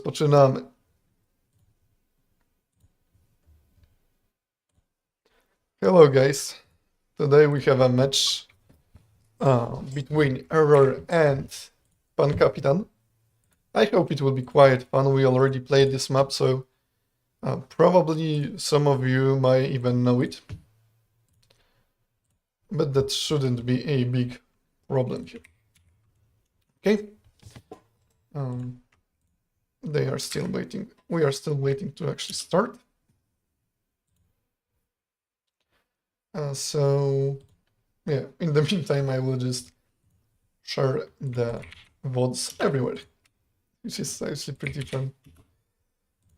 rozpoczynamy. Hello guys, today we have a match between Error and PanKapitan. I hope it will be quite fun. We already played this map, so probably some of you might even know it. But that shouldn't be a big problem here. Okay. They are still waiting. We are still waiting to actually start. So, yeah, in the meantime, I will just share the VODs everywhere, which is actually pretty fun.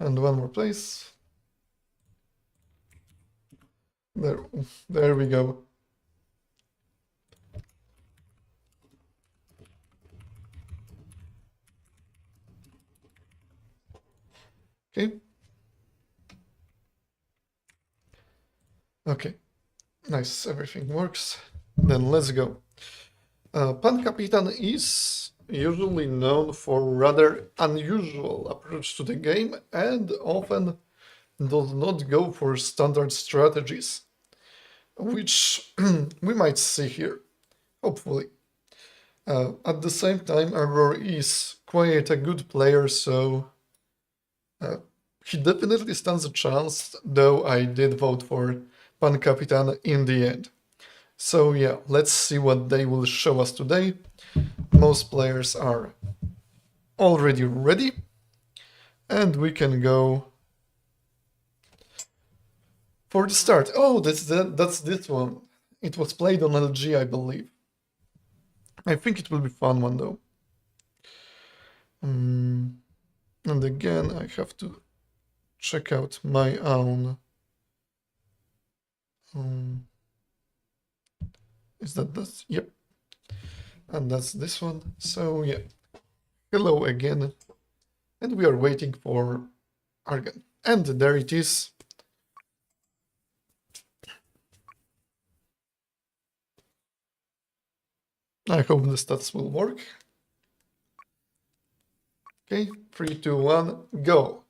And one more place. There we go. Okay. Okay. Nice, everything works. Then let's go. PanKapitan is usually known for rather unusual approach to the game and often does not go for standard strategies, which we might see here, hopefully. At the same time, Error is quite a good player, so he definitely stands a chance, though I did vote for PanKapitan in the end. So yeah, let's see what they will show us today. Most players are already ready, and we can go for the start. Oh, that's this one. It was played on LG, I believe. I think it will be fun one though. And again, I have to check out my own. Is that this? Yep. And that's this one. So yeah. Hello again. And we are waiting for Argan. And there it is. I hope the stats will work. Okay, 3, 2, 1, go.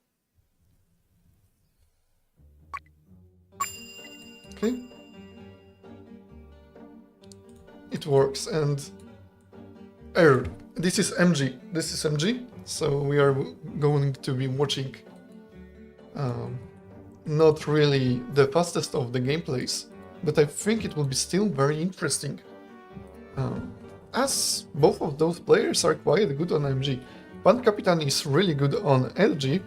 Okay. It works, and error. This is MG. This is MG. So we are going to be watching not really the fastest of the gameplays, but I think it will be still very interesting. As both of those players are quite good on MG. PanKapitan is really good on LG,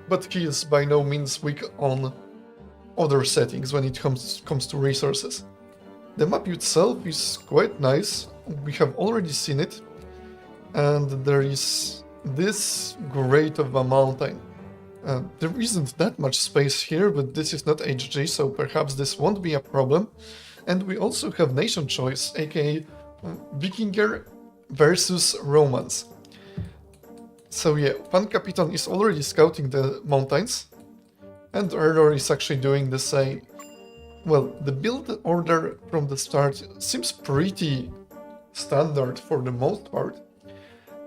but he is by no means weak on other settings when it comes to resources. The map itself is quite nice. We have already seen it, and there is this great of a mountain. There isn't that much space here, but this is not HG, so perhaps this won't be a problem. And we also have nation choice, aka Vikinger versus Romans. So yeah, PanKapitan is already scouting the mountains, and Error is actually doing the same. Well, the build order from the start seems pretty standard for the most part.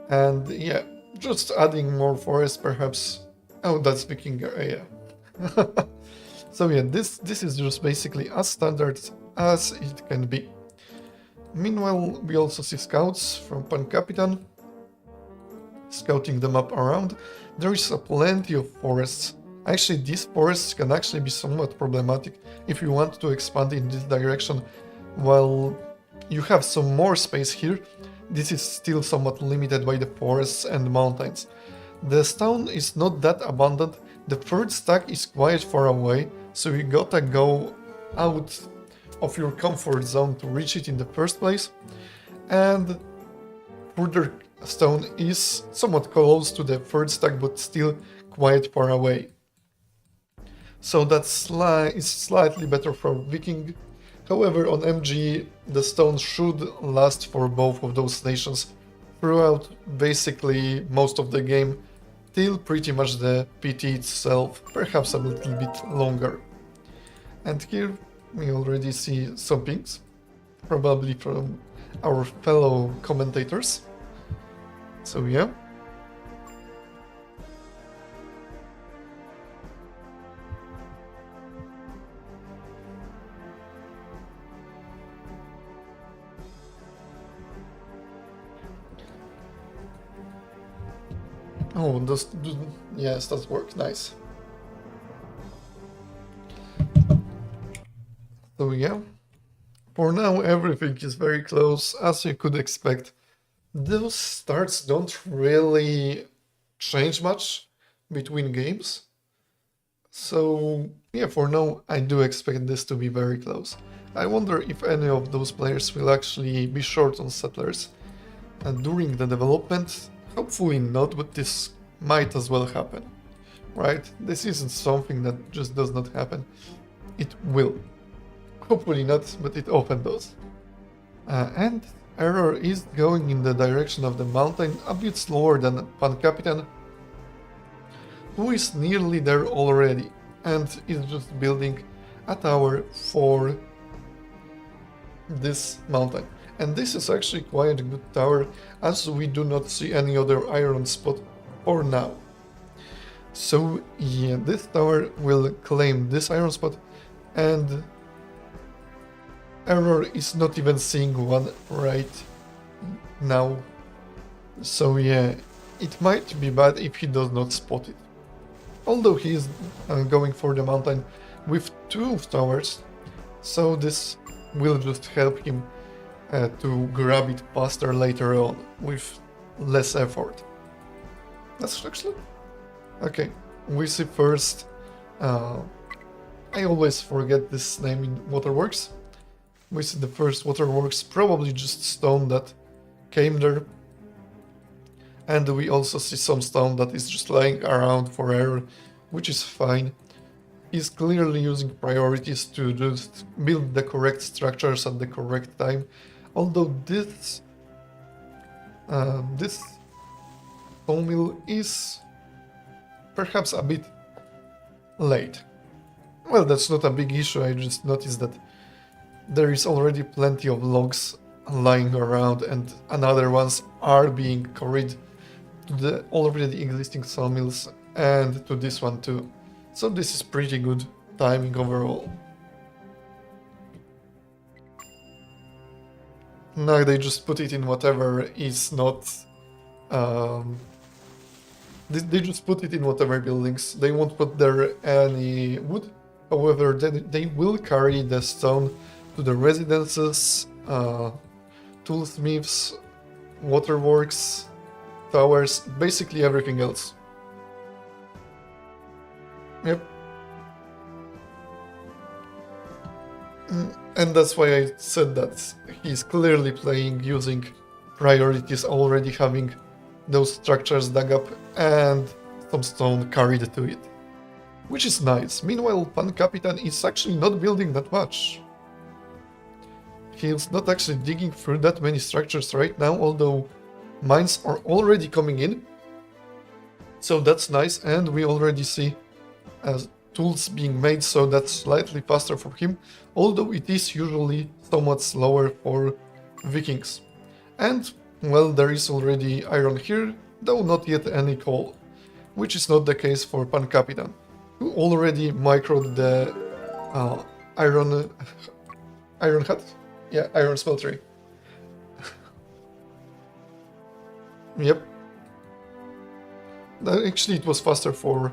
And yeah, just adding more forest perhaps. Oh, that's Vikinger, yeah. So yeah, this is just basically as standard as it can be. Meanwhile, we also see scouts from PanKapitan scouting the map around. There is plenty of forests. Actually, these forests can actually be somewhat problematic if you want to expand in this direction. While you have some more space here, this is still somewhat limited by the forests and mountains. The stone is not that abundant, the third stack is quite far away, so you gotta go out of your comfort zone to reach it in the first place. And further stone is somewhat close to the third stack, but still quite far away. So that is slightly better for Viking. However, on MG, the stone should last for both of those nations throughout basically most of the game, till pretty much the PT itself, perhaps a little bit longer. And here we already see some pings, probably from our fellow commentators. So yeah. Oh, yes, that worked. Nice. So yeah, for now everything is very close, as you could expect. Those starts don't really change much between games. So yeah, for now I do expect this to be very close. I wonder if any of those players will actually be short on settlers during the development. Hopefully not, but this might as well happen, right? This isn't something that just does not happen. It will. Hopefully not, but it often does. And Error is going in the direction of the mountain a bit slower than PanKapitan, who is nearly there already and is just building a tower for this mountain. And this is actually quite a good tower, as we do not see any other iron spot for now. So yeah, this tower will claim this iron spot, and Error is not even seeing one right now. So yeah, it might be bad if he does not spot it. Although he is going for the mountain with 2 towers, so this will just help him to grab it faster later on with less effort. That's actually... Okay, we see first... I always forget this name in Waterworks. We see the first Waterworks, probably just stone that came there. And we also see some stone that is just lying around for Error, which is fine. He's clearly using priorities to just build the correct structures at the correct time. Although this sawmill is perhaps a bit late. Well, that's not a big issue, I just noticed that there is already plenty of logs lying around and another ones are being carried to the already existing sawmills and to this one too. So this is pretty good timing overall. Now they just put it in whatever is not... they just put it in whatever buildings. They won't put there any wood. However, they will carry the stone to the residences, toolsmiths, waterworks, towers, basically everything else. Yep. And that's why I said that he's clearly playing using priorities, already having those structures dug up and some stone carried to it. Which is nice. Meanwhile, PanKapitan is actually not building that much. He's not actually digging through that many structures right now, although mines are already coming in. So that's nice, and we already see tools being made, so that's slightly faster for him, although it is usually somewhat slower for Vikings. And, well, there is already iron here, though not yet any coal, which is not the case for PanKapitan, who already microed the iron hut? Yeah, iron smeltery. Yep. Actually, it was faster for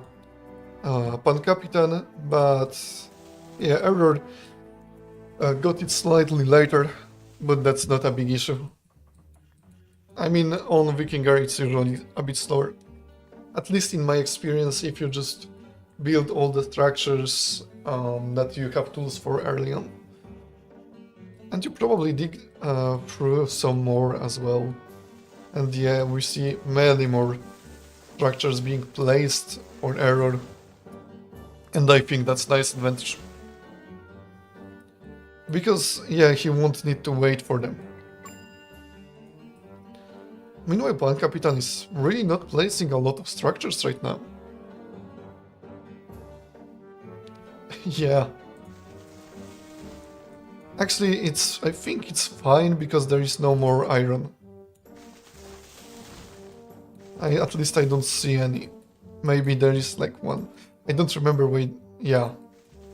PanKapitan, but yeah, Error got it slightly later, but that's not a big issue. I mean, on Vikingar it's usually a bit slower. At least in my experience, if you just build all the structures that you have tools for early on. And you probably dig through some more as well. And yeah, we see many more structures being placed for Error. And I think that's nice advantage. Because, yeah, he won't need to wait for them. Meanwhile, PanKapitan is really not placing a lot of structures right now. Yeah. Actually, I think it's fine because there is no more iron. At least I don't see any. Maybe there is like one. I don't remember when. Yeah,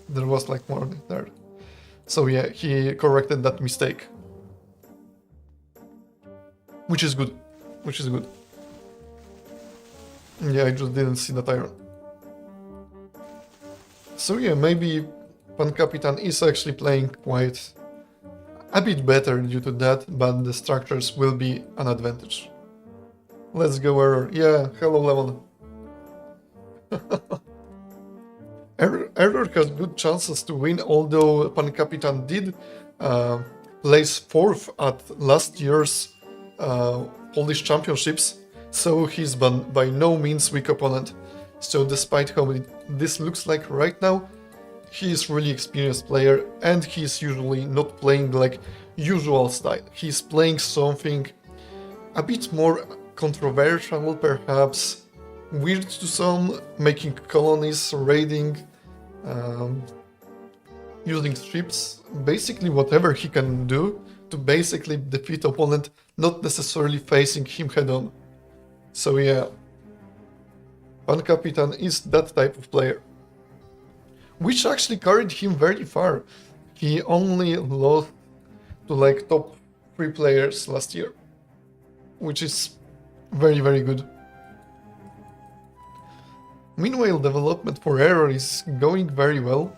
there was like one there. So yeah, he corrected that mistake. Which is good. Which is good. Yeah, I just didn't see that iron. So yeah, maybe PanKapitan is actually playing quite a bit better due to that, but the structures will be an advantage. Let's go Error. Yeah, hello Lemon. Error has good chances to win, although PanKapitan did place 4th at last year's Polish Championships, so he's by no means weak opponent. So despite how this looks like right now, he is really experienced player, and he's usually not playing like usual style. He's playing something a bit more controversial, perhaps weird to some, making colonies, raiding, using ships, basically whatever he can do to basically defeat opponent, not necessarily facing him head on. So yeah, PanKapitan is that type of player, which actually carried him very far. He only lost to like top 3 players last year, which is very, very good. Meanwhile, development for Error is going very well.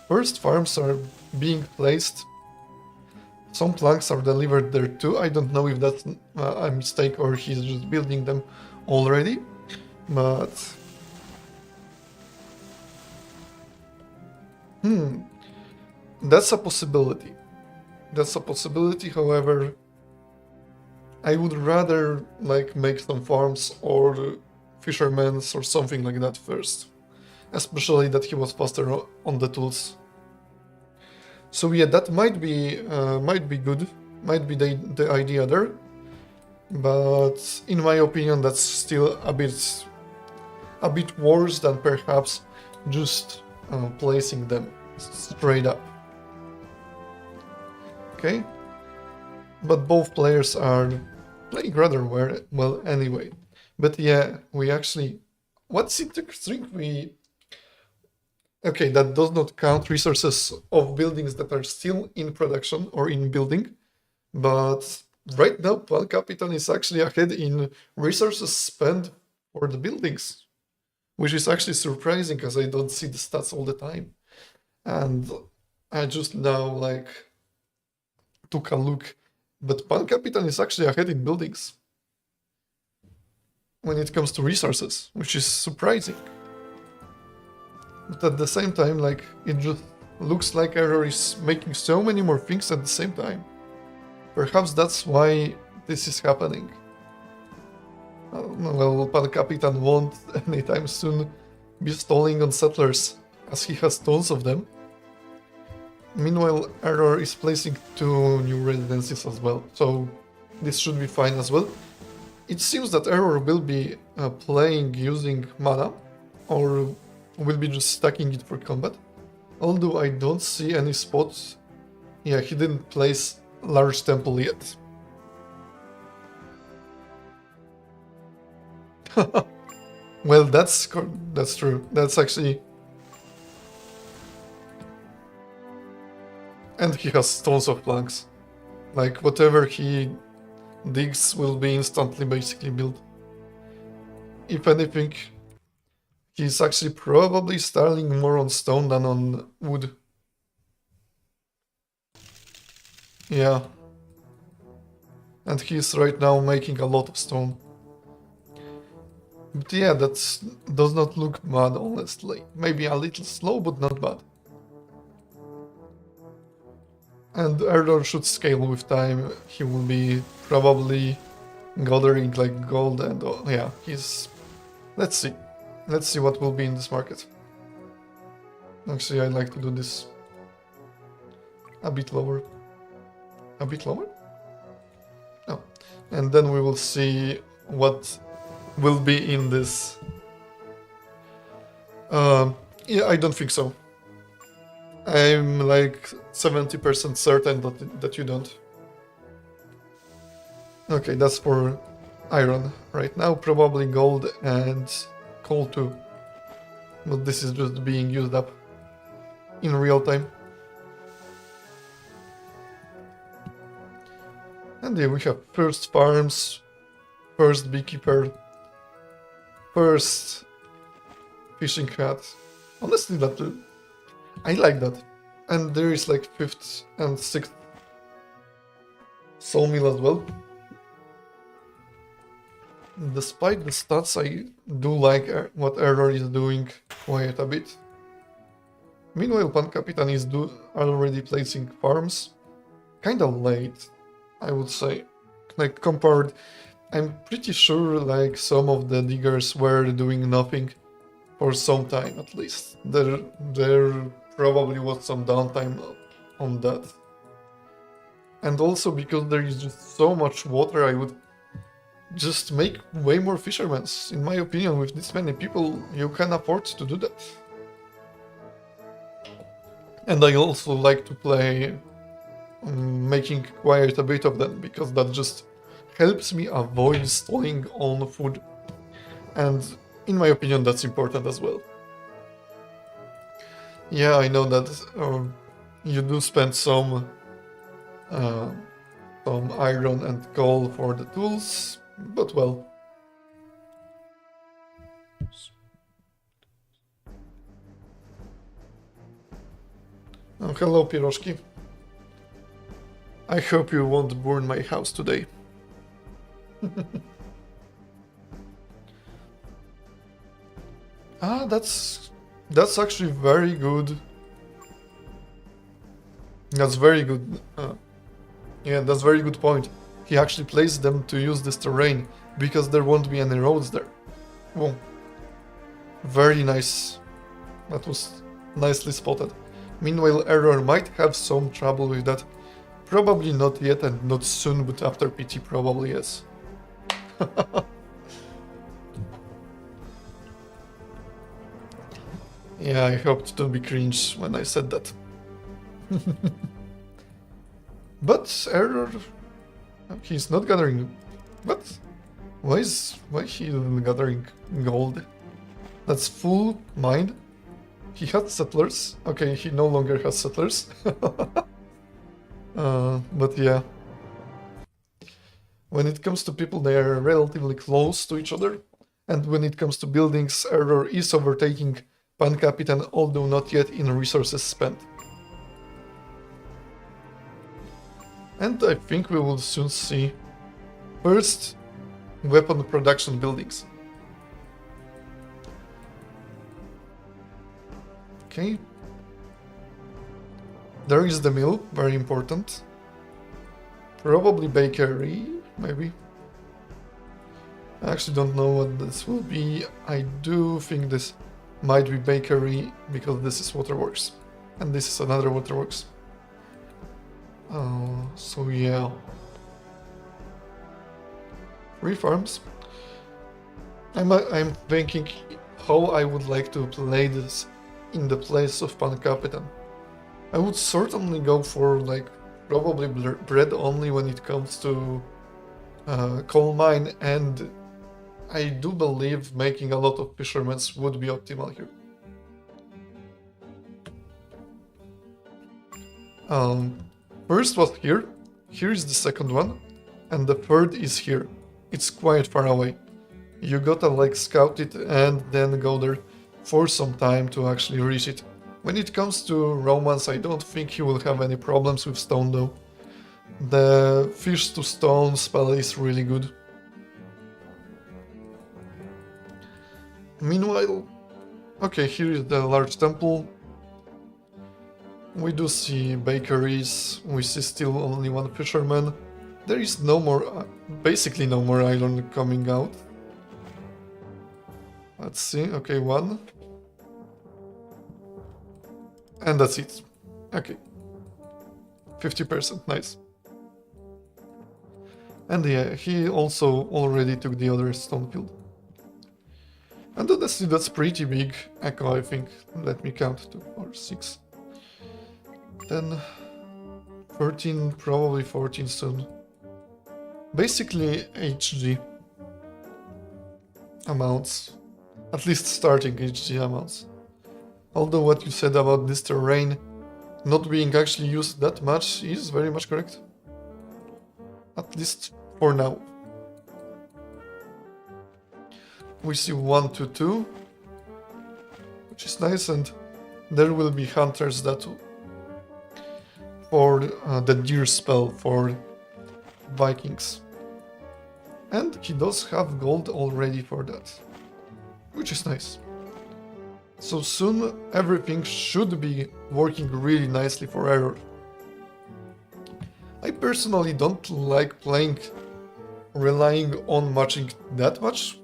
First farms are being placed. Some planks are delivered there too. I don't know if that's a mistake or he's just building them already, but that's a possibility. That's a possibility, however, I would rather like make some farms or fishermen's or something like that first. Especially that he was faster on the tools. So yeah, that might be good, might be the idea there, but in my opinion, that's still a bit worse than perhaps just placing them straight up. Okay, but both players are playing rather well anyway. But yeah, we actually, what's interesting, okay, that does not count resources of buildings that are still in production or in building, but right now PanKapitan is actually ahead in resources spent for the buildings, which is actually surprising because I don't see the stats all the time. And I just now like took a look, but PanKapitan is actually ahead in buildings when it comes to resources, which is surprising. But at the same time, like, it just looks like Error is making so many more things at the same time. Perhaps that's why this is happening. Well, PanKapitan won't anytime soon be stalling on settlers, as he has tons of them. Meanwhile, Error is placing 2 new residencies as well, so this should be fine as well. It seems that Error will be playing using mana, or will be just stacking it for combat. Although I don't see any spots. Yeah, he didn't place large temple yet. Well, that's true. That's actually... And he has tons of planks. Like, whatever he digs will be instantly basically built. If anything, he's actually probably starting more on stone than on wood. Yeah. And he's right now making a lot of stone. But yeah, that does not look bad, honestly. Maybe a little slow, but not bad. And Error should scale with time. He will be probably gathering like gold and yeah, he's... Let's see. Let's see what will be in this market. Actually, I like to do this a bit lower. A bit lower? Oh. And then we will see what will be in this. Yeah, I don't think so. I'm like 70% certain that you don't. Okay, that's for iron right now, probably gold and coal too. But this is just being used up in real time. And yeah, we have first farms, first beekeeper, first fishing hut. Honestly, I like that. And there is like 5th and 6th sawmill as well. Despite the stats, I do like what Error is doing quite a bit. Meanwhile, PanKapitan is already placing farms. Kinda late, I would say. Like, compared... I'm pretty sure, like, some of the diggers were doing nothing for some time, at least. There probably was some downtime on that. And also because there is just so much water, I would just make way more fishermen. In my opinion, with this many people, you can afford to do that. And I also like to play making quite a bit of them, because that just helps me avoid stalling on food. And in my opinion, that's important as well. Yeah, I know that you do spend some iron and coal for the tools, but well. Oh, hello, Piroshki. I hope you won't burn my house today. Ah, that's actually very good. That's very good. Yeah, that's very good point. He actually placed them to use this terrain, because there won't be any roads there. Whoa. Very nice. That was nicely spotted. Meanwhile, Error might have some trouble with that. Probably not yet and not soon, but after PT probably yes. Yeah, I hoped to be cringe when I said that. But Error... he's not gathering... What? Why he isn't gathering gold? That's full mine. He had settlers. Okay, he no longer has settlers. But yeah. When it comes to people, they are relatively close to each other. And when it comes to buildings, Error is overtaking PanKapitan, although not yet in resources spent. And I think we will soon see first weapon production buildings. Okay. There is the mill, very important. Probably bakery, maybe. I actually don't know what this will be. I do think this might be bakery, because this is waterworks. And this is another waterworks. So yeah. 3 farms. I'm thinking how I would like to play this in the place of PanKapitan. I would certainly go for like probably bread only when it comes to coal mine, and I do believe making a lot of fishermen would be optimal here. First was here, here is the second one, and the third is here. It's quite far away. You gotta like scout it and then go there for some time to actually reach it. When it comes to Romance, I don't think he will have any problems with stone though. The fish to stone spell is really good. Meanwhile, okay, here is the large temple. We do see bakeries, we see still only one fisherman. There is no more, basically no more iron coming out. Let's see, okay, 1. And that's it. Okay. 50%, nice. And yeah, he also already took the other stone field. And honestly, that's pretty big echo, I think. Let me count, 2, 4, 6, 10, 13, probably 14 soon. Basically HG amounts. At least starting HG amounts. Although what you said about this terrain not being actually used that much is very much correct. At least for now. we see 1 to 2, which is nice, and there will be hunters that for the deer spell for Vikings. And he does have gold already for that, which is nice. So soon everything should be working really nicely for Error. I personally don't like playing relying on matching that much,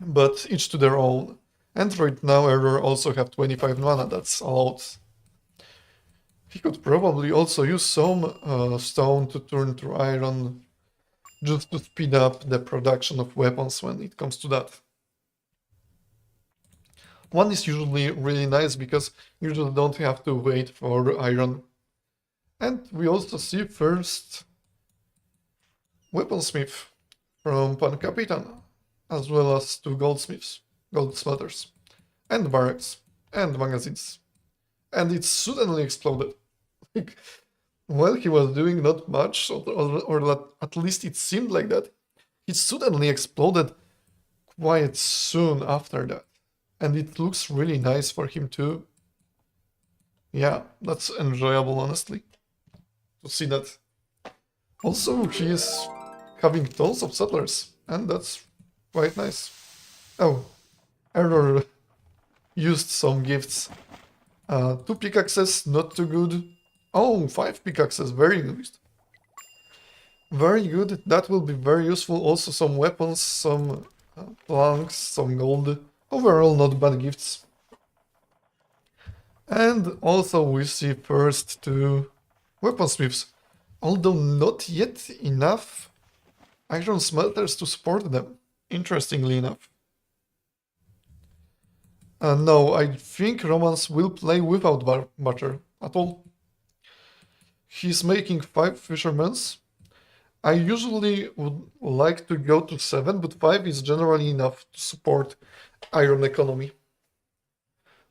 but each to their own. And right now Error also have 25 mana, that's a lot. He could probably also use some stone to turn to iron, just to speed up the production of weapons when it comes to that. One is usually really nice because you just don't have to wait for iron. And we also see first weaponsmith from PanKapitan, as well as 2 goldsmiths, goldsmithers, and barracks, and magazines. And it suddenly exploded. While he was doing not much, or at least it seemed like that, it suddenly exploded quite soon after that. And it looks really nice for him too. Yeah, that's enjoyable, honestly, to see that. Also, he is having tons of settlers, and that's quite nice. Oh, Error used some gifts. 2 pickaxes, not too good. Oh, 5 pickaxes, very good. Very good, that will be very useful. Also some weapons, some planks, some gold. Overall, not bad gifts. And also we see first 2 weaponsmiths, although not yet enough iron smelters to support them, interestingly enough. No, I think Romance will play without butter at all. He's making 5 fishermen's. I usually would like to go to 7, but 5 is generally enough to support iron economy.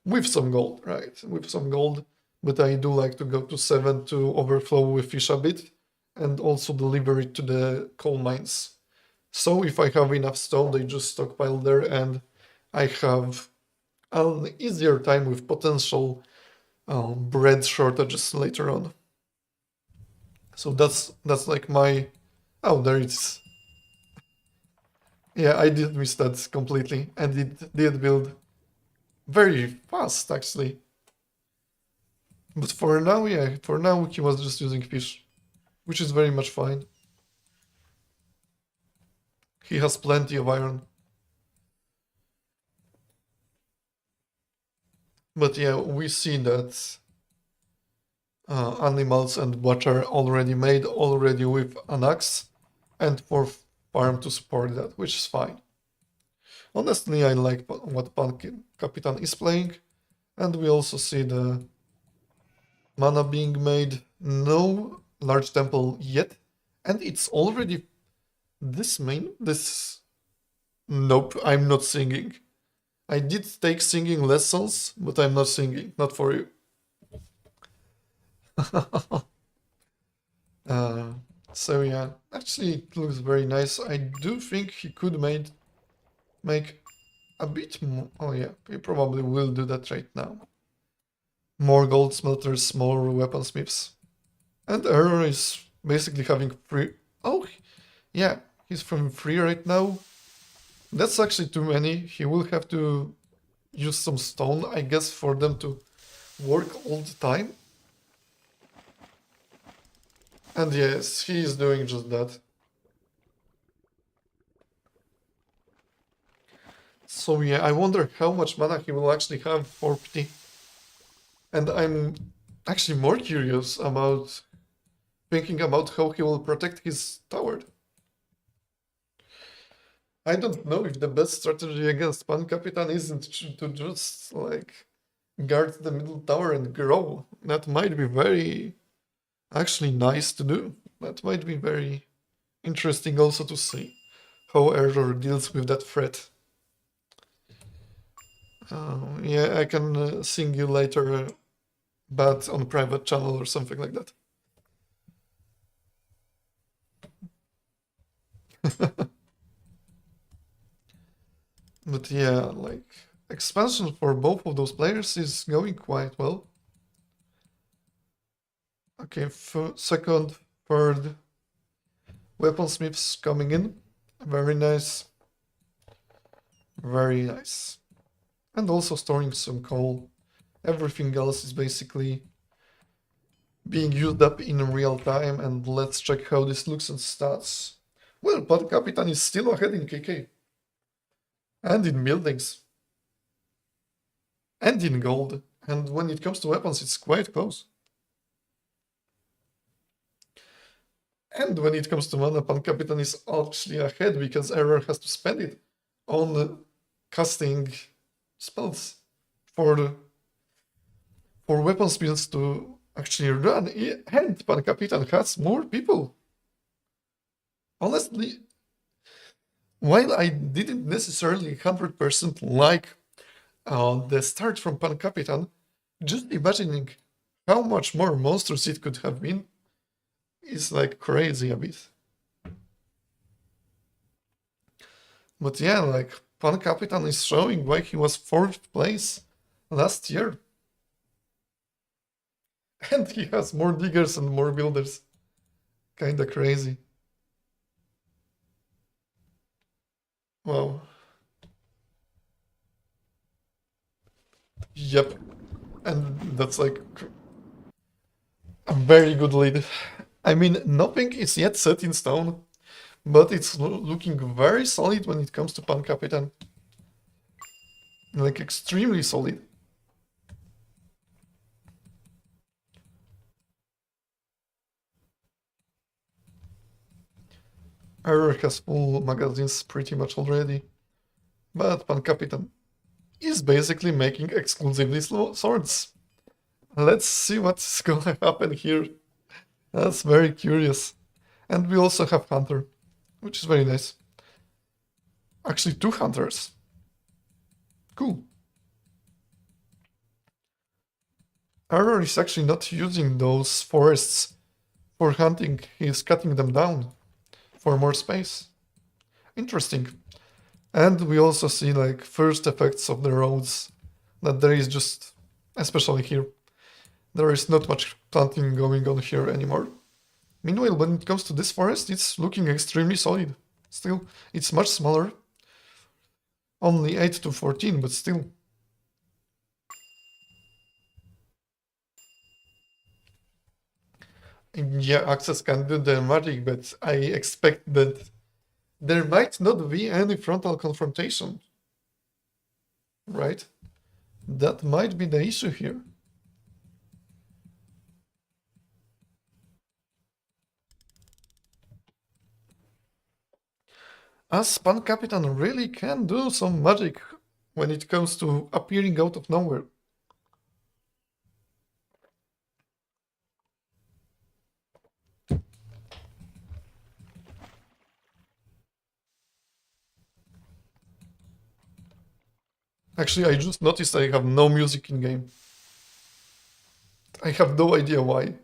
With some gold, right? With some gold, but I do like to go to 7 to overflow with fish a bit, and also deliver it to the coal mines. So if I have enough stone, they just stockpile there, and I have an easier time with potential bread shortages later on. So that's like my... Oh, there it is. Yeah, I did miss that completely, and it did build very fast, actually. But for now, yeah, for now he was just using fish, which is very much fine. He has plenty of iron. But yeah, we see that animals and butter already made, already with an axe, and for farm to support that, which is fine. Honestly, I like what PanKapitan is playing, and we also see the mana being made. No large temple yet, and it's already this main. This... Nope, I'm not singing. I did take singing lessons, but I'm not singing, not for you. So yeah, actually it looks very nice. I do think he could make a bit more. Oh yeah, he probably will do that right now. More gold smelters, more weaponsmiths. And Error is basically having free... Oh, yeah, he's from free right now. That's actually too many. He will have to use some stone, I guess, for them to work all the time. And yes, he is doing just that. So yeah, I wonder how much mana he will actually have for PT. And I'm actually more curious about thinking about how he will protect his tower. I don't know if the best strategy against PanKapitan isn't to just, like, guard the middle tower and grow. That might be very, actually nice to do. That might be very interesting also to see how Error deals with that threat. Yeah, I can sing you later, but on private channel or something like that. But yeah, like, expansion for both of those players is going quite well. Okay, second, third weaponsmiths coming in. Very nice. Very nice. And also storing some coal. Everything else is basically being used up in real time, and let's check how this looks on stats. Well, PanKapitan is still ahead in KK. And in buildings. And in gold. And when it comes to weapons, it's quite close. And when it comes to mana, PanKapitan is actually ahead because Error has to spend it on casting spells for weapon spells to actually run. And PanKapitan has more people. Honestly, while I didn't necessarily 100% like the start from PanKapitan, just imagining how much more monsters it could have been is like crazy a bit. But yeah, like PanKapitan is showing why he was 4th place last year. And he has more diggers and more builders. Kinda crazy. Wow. Yep. And that's like a very good lead. I mean, nothing is yet set in stone, but it's looking very solid when it comes to PanKapitan. Like, extremely solid. Error has full magazines pretty much already, but PanKapitan is basically making exclusively swords. Let's see what's gonna happen here. That's very curious. And we also have Hunter, which is very nice. Actually, 2 Hunters. Cool. Error is actually not using those forests for hunting, he's cutting them down for more space. Interesting. And we also see like first effects of the roads, that there is just, especially here, there is not much planting going on here anymore. Meanwhile, when it comes to this forest, it's looking extremely solid. Still, it's much smaller. Only 8 to 14, but still. Yeah, Access can do the magic, but I expect that there might not be any frontal confrontation. Right? That might be the issue here. As PanKapitan really can do some magic when it comes to appearing out of nowhere. Actually, I just noticed I have no music in game. I have no idea why.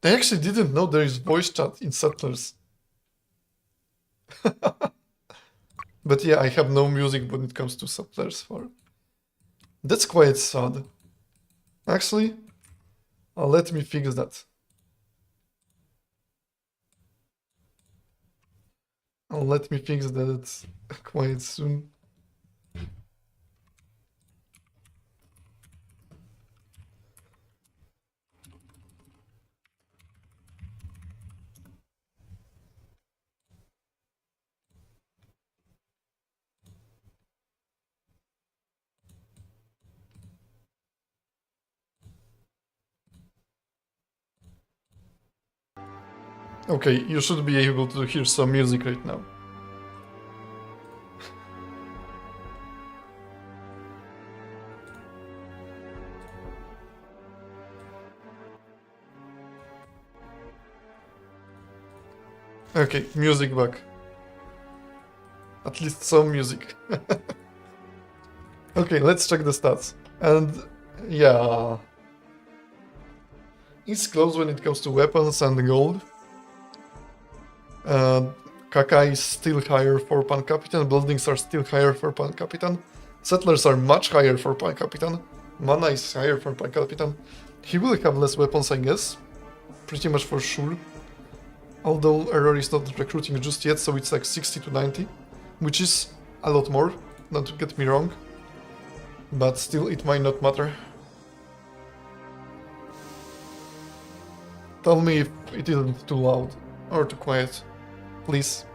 They actually didn't know there is voice chat in Settlers. But yeah, I have no music when it comes to Settlers 4. That's quite sad. Actually, let me fix that. Let me fix that quite soon. Okay, you should be able to hear some music right now. Okay, music back. At least some music. Okay, let's check the stats. And yeah, it's close when it comes to weapons and gold. Kakai is still higher for PanKapitan, buildings are still higher for PanKapitan, settlers are much higher for PanKapitan, mana is higher for PanKapitan. He will have less weapons, I guess, pretty much for sure. Although Error is not recruiting just yet, so it's like 60 to 90, which is a lot more, don't get me wrong. But still, it might not matter. Tell me if it isn't too loud or too quiet, please.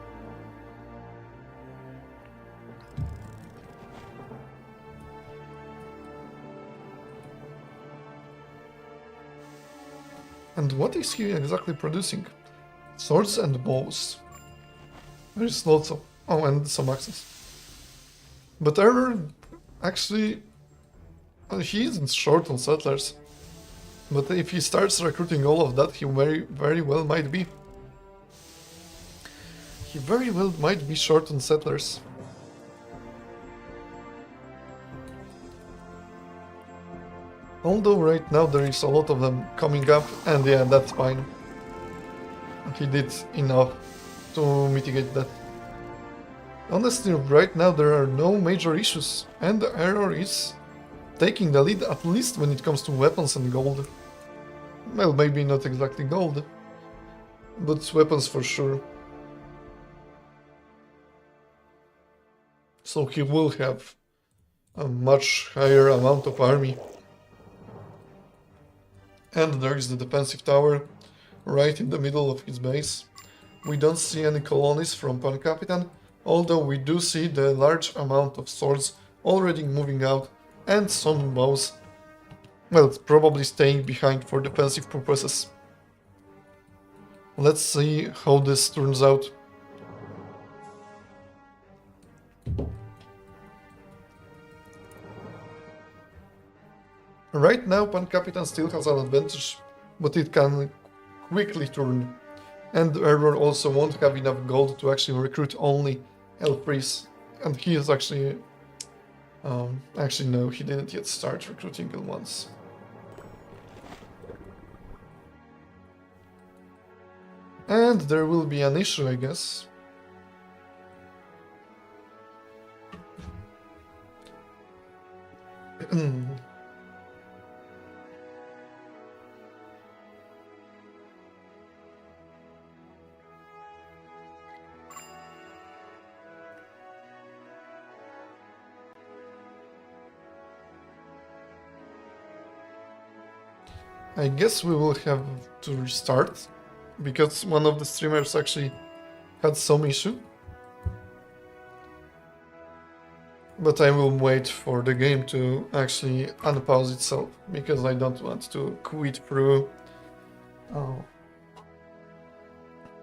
And what is he exactly producing? Swords and bows. There's lots of... oh, and some axes. But Error, actually, he isn't short on settlers. But if he starts recruiting all of that, he very well might be. He very well might be short on settlers. Although right now there is a lot of them coming up, and yeah, that's fine. He did enough to mitigate that. Honestly, right now there are no major issues, and Error is taking the lead, at least when it comes to weapons and gold. Well, maybe not exactly gold, but weapons for sure. So he will have a much higher amount of army. And there is the defensive tower, right in the middle of his base. We don't see any colonies from PanKapitan, although we do see the large amount of swords already moving out, and some bows, well, probably staying behind for defensive purposes. Let's see how this turns out. Right now, PanKapitan still has an advantage, but it can quickly turn. And Error also won't have enough gold to actually recruit only Elfries. And he is actually... actually no, he didn't yet start recruiting L1s. And there will be an issue, I guess. I guess we will have to restart, because one of the streamers actually had some issue. But I will wait for the game to actually unpause itself, because I don't want to quit through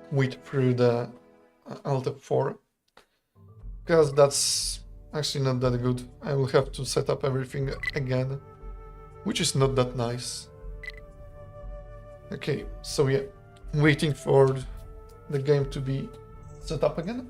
the Alt F4, because that's actually not that good. I will have to set up everything again, which is not that nice. Okay, so yeah, waiting for the game to be set up again.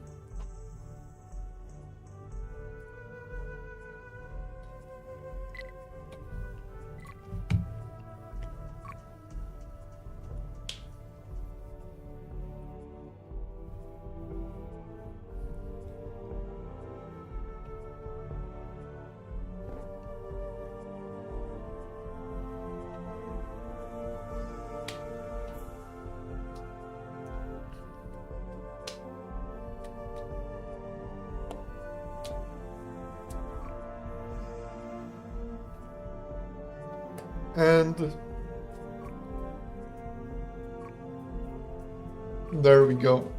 And there we go.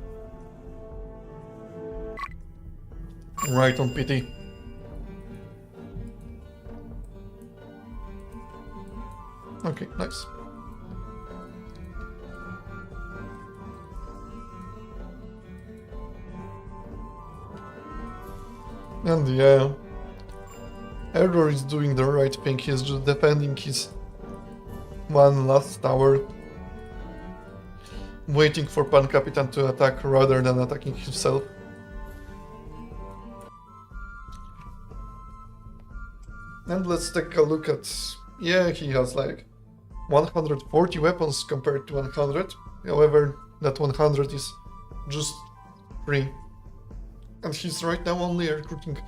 Right on PT. Okay, nice. And yeah, Error is doing the right thing. He's just defending his one last tower, waiting for PanKapitan to attack rather than attacking himself. And let's take a look at... Yeah, he has like 140 weapons compared to 100. However, that 100 is just 3. And he's right now only recruiting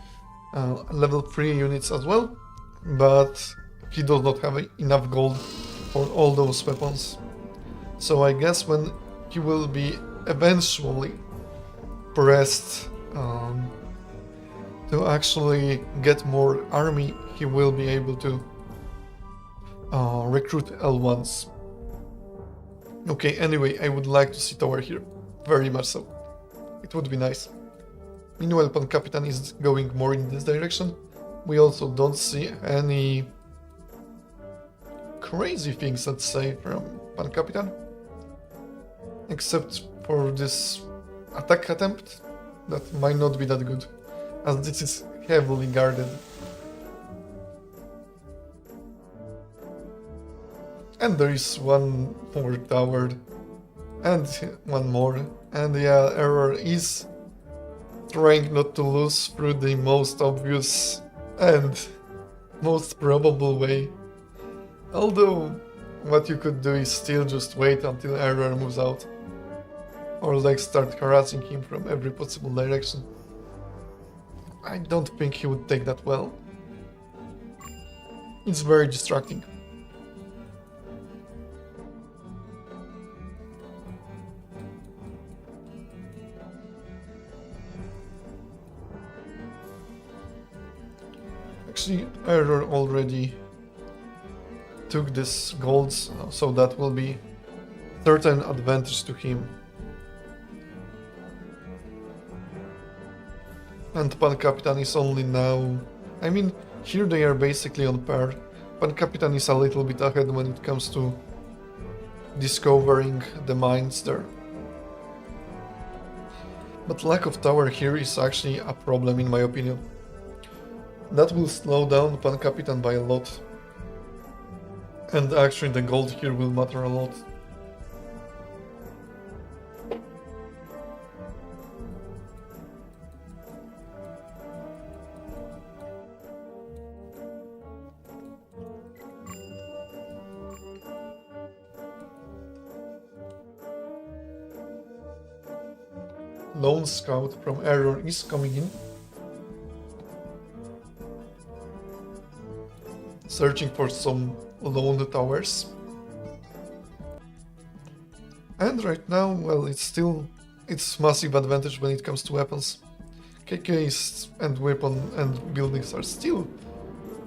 level 3 units as well. But he does not have enough gold for all those weapons. So I guess when he will be eventually pressed to actually get more army, he will be able to recruit L1s. Okay, anyway, I would like to see tower here. Very much so. It would be nice. Meanwhile, PanKapitan is going more in this direction. We also don't see any crazy things, let's say, from PanKapitan. Except for this attack attempt that might not be that good, as this is heavily guarded. And there is one more tower, and one more, and yeah, Error is trying not to lose through the most obvious and most probable way. Although, what you could do is still just wait until Error moves out. Or like start harassing him from every possible direction. I don't think he would take that well. It's very distracting. Actually, Error already took this gold, so that will be certain advantage to him. And PanKapitan is only now... I mean, here they are basically on par. PanKapitan is a little bit ahead when it comes to discovering the mines there. But lack of tower here is actually a problem in my opinion. That will slow down PanKapitan by a lot. And actually the gold here will matter a lot. Lone Scout from Error is coming in. Searching for some lone towers. And right now, well, it's massive advantage when it comes to weapons. KKs and weapon and buildings are still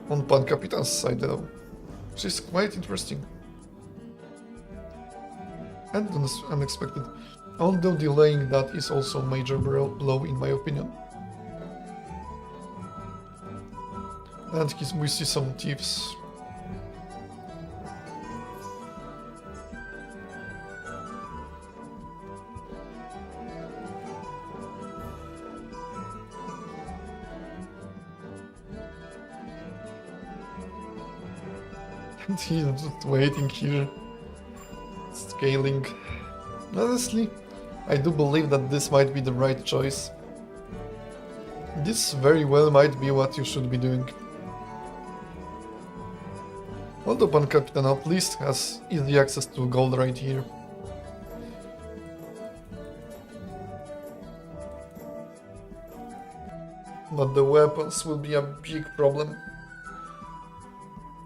on PanKapitan's side though, which is quite interesting. And unexpected. Although delaying that is also a major blow in my opinion. And we see some thieves. And he's just waiting here, scaling. Honestly, I do believe that this might be the right choice. This very well might be what you should be doing. Although PanKapitan at least has easy access to gold right here. But the weapons will be a big problem.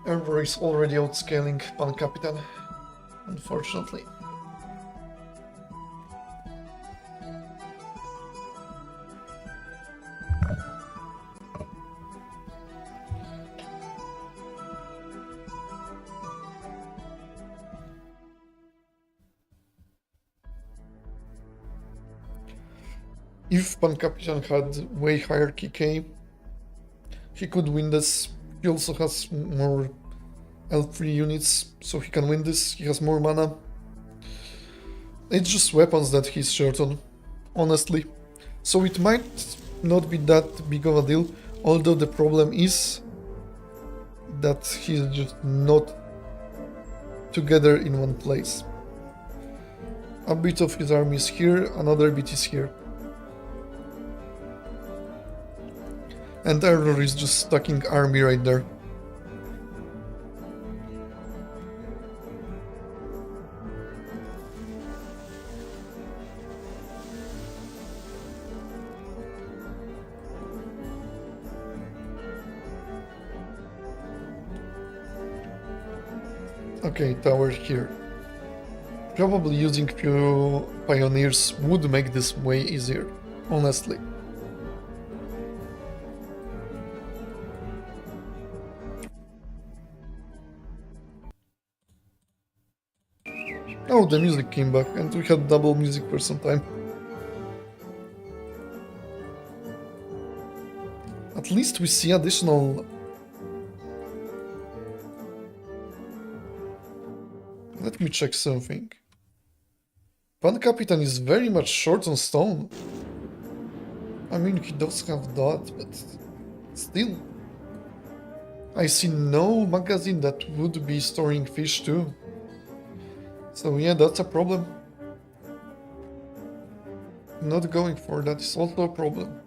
Error is already outscaling PanKapitan, unfortunately. If PanKapitan had way higher KK, he could win this. He also has more L3 units, so he can win this. He has more mana. It's just weapons that he's short on, honestly. So it might not be that big of a deal, although the problem is that he's just not together in one place. A bit of his army is here, another bit is here. And Error is just stacking army right there. Okay, tower here. Probably using few pioneers would make this way easier, honestly. Oh, the music came back, and we had double music for some time. At least we see additional... Let me check something. PanKapitan is very much short on stone. I mean, he does have that, but still. I see no magazine that would be storing fish too. So yeah, that's a problem. Not going for that is also a problem.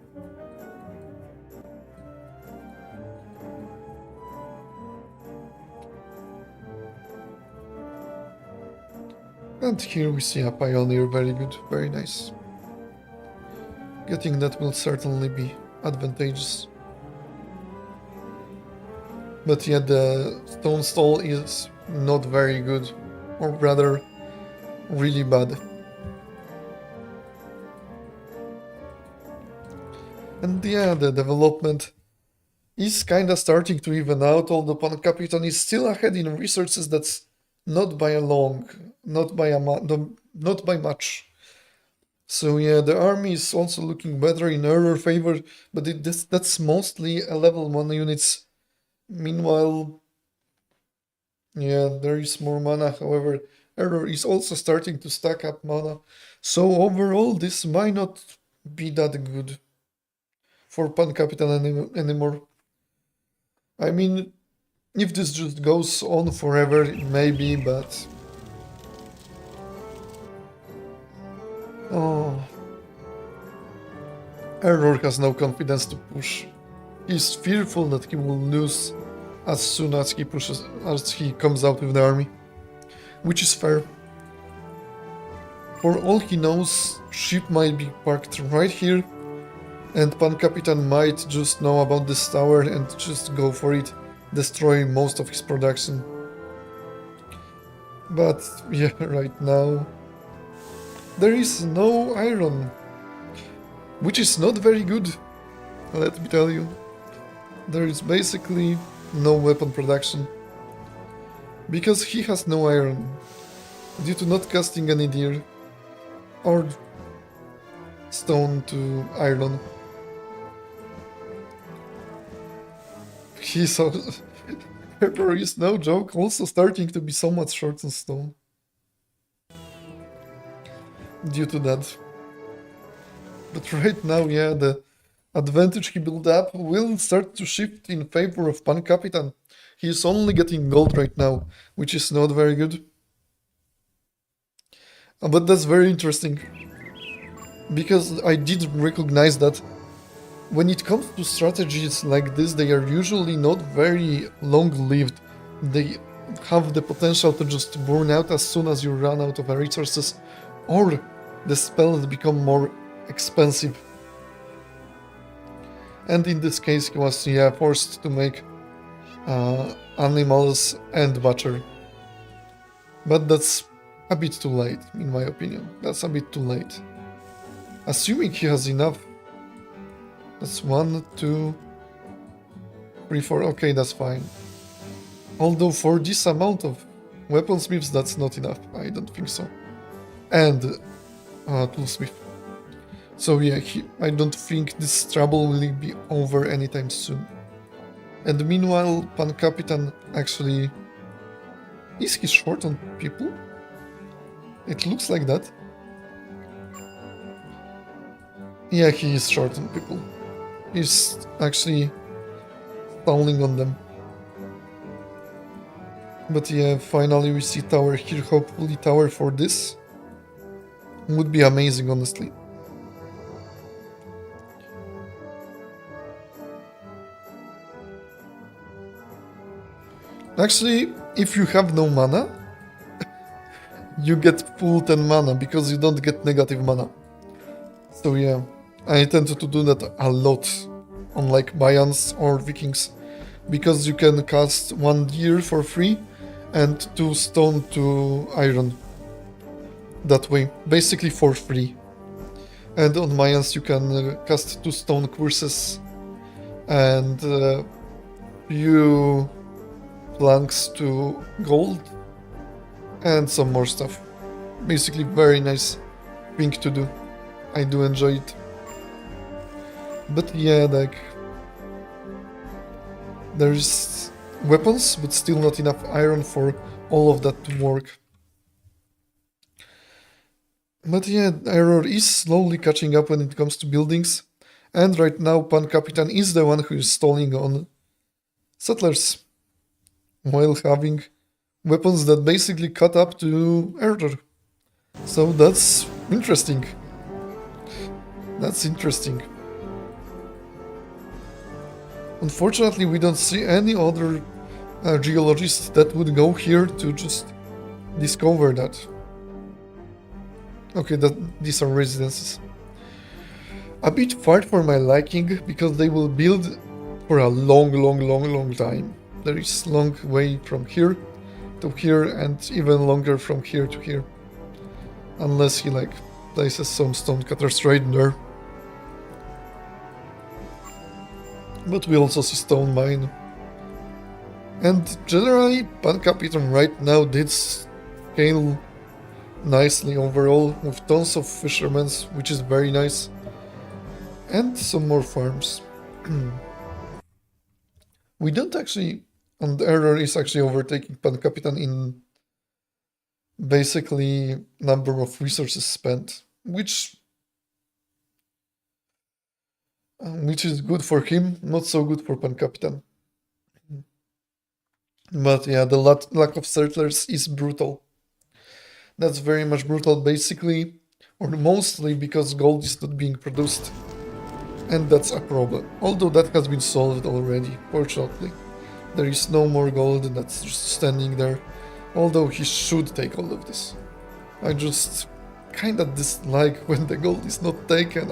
And here we see a pioneer, very good, very nice. Getting that will certainly be advantageous. But yeah, the stone stall is not very good, or rather, really bad. And yeah, the development is kinda starting to even out, although PanKapitan is still ahead in resources. That's not by a long, not by much. So yeah, the army is also looking better in error favor, but that's mostly a level 1 units. Meanwhile, yeah, there is more mana, however, error is also starting to stack up mana. So overall, this might not be that good for PanKapitan anymore. I mean, if this just goes on forever, maybe, but... Oh... Error has no confidence to push. He's fearful that he will lose as soon as he comes out with the army. Which is fair. For all he knows, ship might be parked right here, and PanKapitan might just know about this tower and just go for it, destroy most of his production. But yeah, right now there is no iron, which is not very good, let me tell you. There is basically no weapon production, because he has no iron, due to not casting any deer or stone to iron. He's Pepper is no joke, also starting to be somewhat short on stone. Due to that. But right now, yeah, the advantage he built up will start to shift in favor of PanKapitan. He is only getting gold right now, which is not very good. But that's very interesting, because I did recognize that when it comes to strategies like this, they are usually not very long-lived. They have the potential to just burn out as soon as you run out of resources, or the spells become more expensive. And in this case, he was forced to make animals and butcher. But that's a bit too late, in my opinion. That's a bit too late. Assuming he has enough. That's 1, 2, 3, 4. Okay, that's fine. Although for this amount of weaponsmiths, that's not enough. I don't think so. And toolsmith. So yeah, I don't think this trouble will be over anytime soon. And meanwhile, PanKapitan actually... Is he short on people? It looks like that. Yeah, he is short on people. He's actually stalling on them. But yeah, finally we see tower here. Hopefully tower for this would be amazing, honestly. Actually, if you have no mana, you get full 10 mana, because you don't get negative mana. So yeah, I tend to do that a lot on like Bayans or Vikings, because you can cast 1 deer for free, and 2 stone to iron. That way, basically for free. And on Mayans you can cast 2 stone curses and few planks to gold and some more stuff. Basically very nice thing to do. I do enjoy it. But yeah, like, there's weapons, but still not enough iron for all of that to work. But yeah, Error is slowly catching up when it comes to buildings, and right now PanKapitan is the one who is stalling on settlers, while having weapons that basically cut up to Error. So that's interesting. That's interesting. Unfortunately, we don't see any other geologist that would go here to just discover that. Okay, these are residences. A bit far for my liking, because they will build for a long time. There is long way from here to here, and even longer from here to here. Unless he like places some stone cutters right there. But we also see stone mine. And generally, PanKapitan right now did scale nicely overall, with tons of fishermen, which is very nice. And some more farms. We don't actually... And Error is actually overtaking PanKapitan in basically number of resources spent, which is good for him, not so good for PanKapitan. But yeah, the lack of settlers is brutal. That's very much brutal, basically, or mostly because gold is not being produced. And that's a problem. Although that has been solved already, fortunately. There is no more gold that's just standing there. Although he should take all of this. I just kinda dislike when the gold is not taken.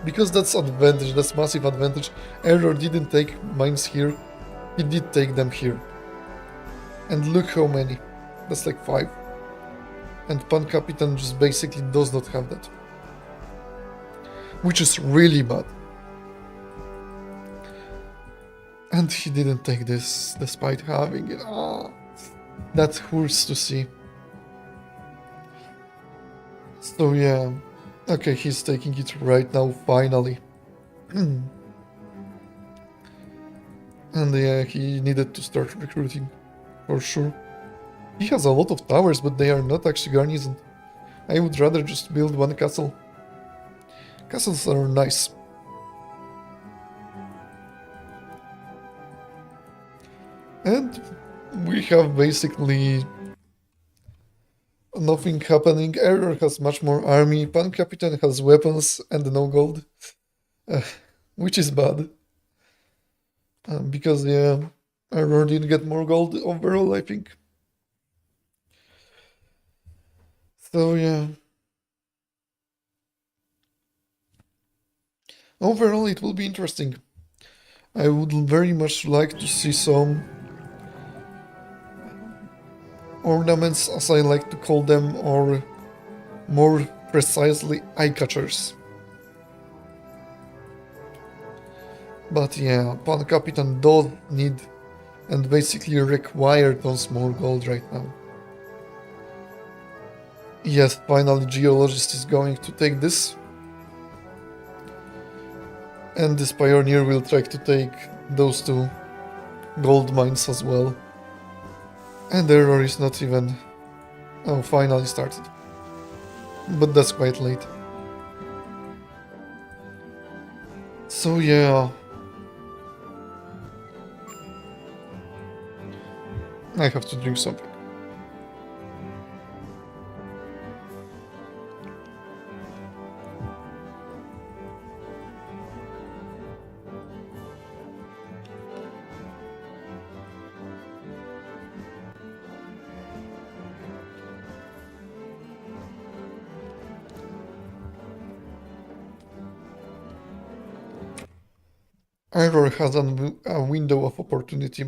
Because that's advantage, that's massive advantage. Error didn't take mines here, he did take them here. And look how many. That's like 5. And PanKapitan just basically does not have that. Which is really bad. And he didn't take this despite having it. That hurts to see. So yeah. Okay, he's taking it right now, finally. And yeah, he needed to start recruiting, for sure. He has a lot of towers, but they are not actually garrisoned. I would rather just build one castle. Castles are nice. And we have basically nothing happening. Error has much more army, PanKapitan has weapons and no gold. Which is bad. Because yeah, Error did get more gold overall, I think. So yeah. Overall, it will be interesting. I would very much like to see some ornaments, as I like to call them, or more precisely, eye-catchers. But yeah, PanKapitan does need and basically require tons more gold right now. Yes, finally Geologist is going to take this. And this Pioneer will try to take those 2 gold mines as well. And Error is not even... Oh, finally started. But that's quite late. So yeah... I have to drink something. Error has a window of opportunity,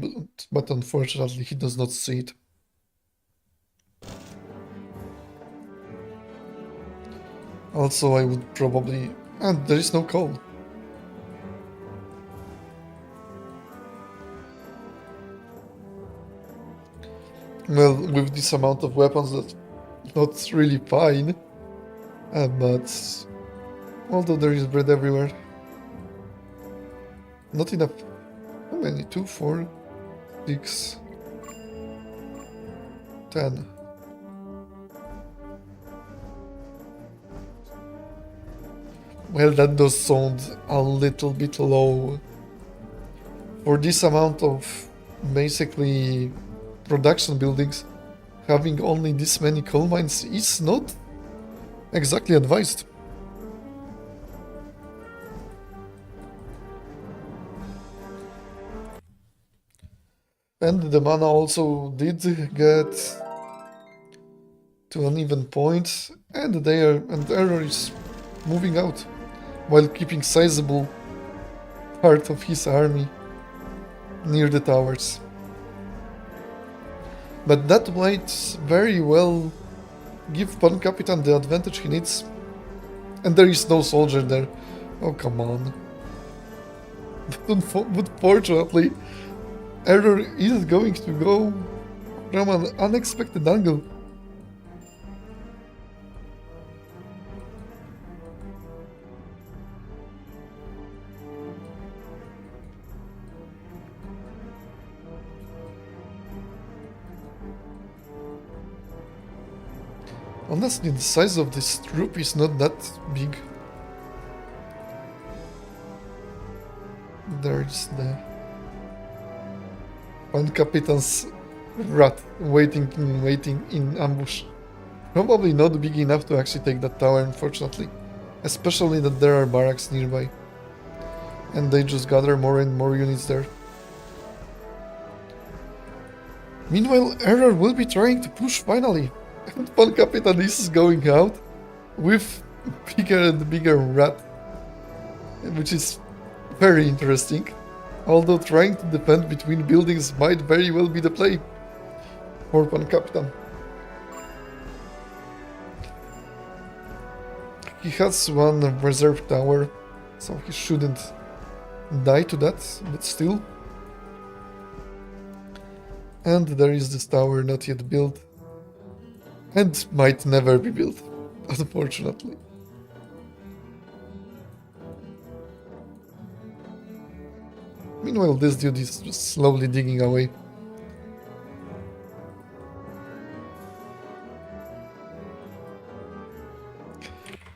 but unfortunately he does not see it. Also, I would probably... And there is no call. Well, with this amount of weapons, that's not really fine. But... Although there is bread everywhere. Not enough. How many? 2, 4, 6, 10. Well, that does sound a little bit low. For this amount of basically production buildings, having only this many coal mines is not exactly advised. And the mana also did get to an even point, and Error is moving out while keeping sizable part of his army near the towers. But that might very well give PanKapitan the advantage he needs. And there is no soldier there. Oh, come on. But fortunately, Error is going to go from an unexpected angle. Honestly, the size of this troop is not that big. There's the PanKapitan's rat waiting in ambush. Probably not big enough to actually take that tower, unfortunately. Especially that there are barracks nearby. And they just gather more and more units there. Meanwhile, Error will be trying to push finally. And PanKapitan is going out with bigger and bigger rat. Which is very interesting. Although trying to defend between buildings might very well be the play for PanKapitan. He has one reserve tower, so he shouldn't die to that, but still. And there is this tower not yet built. And might never be built, unfortunately. Meanwhile, this dude is just slowly digging away.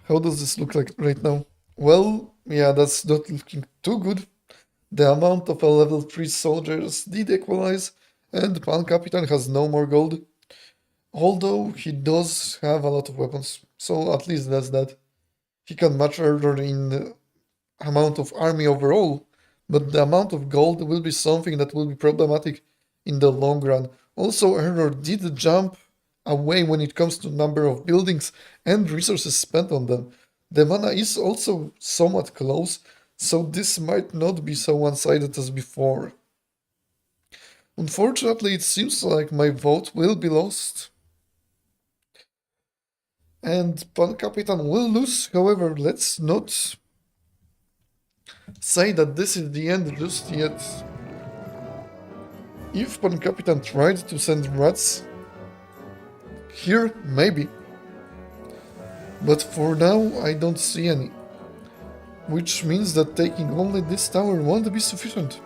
How does this look like right now? Well, yeah, that's not looking too good. The amount of a level 3 soldiers did equalize, and PanKapitan has no more gold. Although he does have a lot of weapons, so at least that's that. He can match Error in the amount of army overall, but the amount of gold will be something that will be problematic in the long run. Also, Error did jump away when it comes to number of buildings and resources spent on them. The mana is also somewhat close, so this might not be so one-sided as before. Unfortunately, it seems like my vote will be lost. And PanKapitan will lose. However, let's not say that this is the end just yet. If PanKapitan tried to send rats here, maybe. But for now, I don't see any. Which means that taking only this tower won't be sufficient.